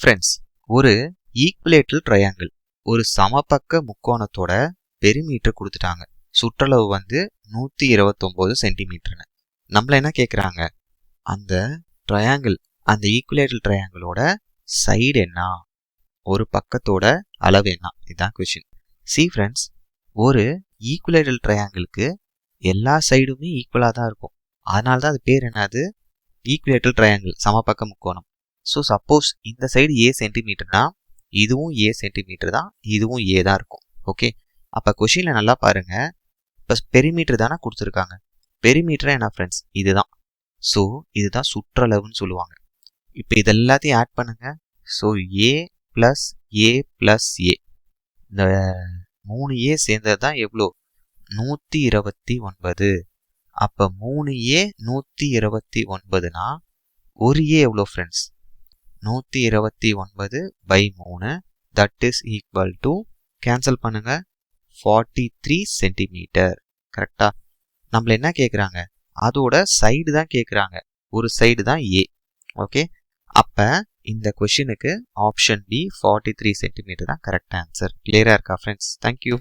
Friends, ஒரு equilateral triangle, ஒரு சமபக்க முக்கோணத்தோட பெரிமீட்டர் கொடுத்துட்டாங்க. சுற்றளவு வந்து 129 சென்டிமீட்டர்னு. நம்மள என்ன கேட்குறாங்க, அந்த ட்ரையாங்கிள், அந்த ஈக்குலேட்டரல் ட்ரையாங்கிளோட சைடு என்ன, ஒரு பக்கத்தோட அளவு என்ன, இதுதான் கொஸ்டின். சி ஃப்ரெண்ட்ஸ், ஒரு ஈக்குலேட்டரல் ட்ரையாங்கிளுக்கு எல்லா சைடுமே ஈக்குவலாக தான் இருக்கும். அதனால தான் அது பேர் என்னது, ஈக்குலேட்டரல் ட்ரையாங்கிள், சமபக்க முக்கோணம். ஸோ சப்போஸ் இந்த சைடு ஏ சென்டிமீட்டர்னா இதுவும் ஏ சென்டிமீட்டர் தான், இதுவும் ஏ தான் இருக்கும். ஓகே, அப்போ கொஷினில் நல்லா பாருங்க. இப்போ பெரிமீட்டர் தானே கொடுத்துருக்காங்க. பெரிமீட்டர் என்ன ஃப்ரெண்ட்ஸ், இதுதான். ஸோ இதுதான் சுற்றளவுன்னு சொல்லுவாங்க. இப்போ இது எல்லாத்தையும் ஆட் பண்ணுங்க. So A plus A plus A, இந்த 3A சேர்ந்தது தான் எவ்வளோ, 129. அப்போ 3A 129னா ஒரு ஏ எவ்வளோ friends, 129/3, that is equal to, cancel பண்ணுங்க, 43 சென்டிமீட்டர். கரெக்டா? நம்மள என்ன கேட்குறாங்க, அதோட சைடு தான் கேட்குறாங்க. ஒரு சைடு தான் ஏ. ஓகே, அப்போ இந்த கொஷினுக்கு ஆப்ஷன் பி 43 சென்டிமீட்டர் தான் கரெக்ட் ஆன்சர். கிளியராக இருக்கா ஃப்ரெண்ட்ஸ்? தேங்க்யூ.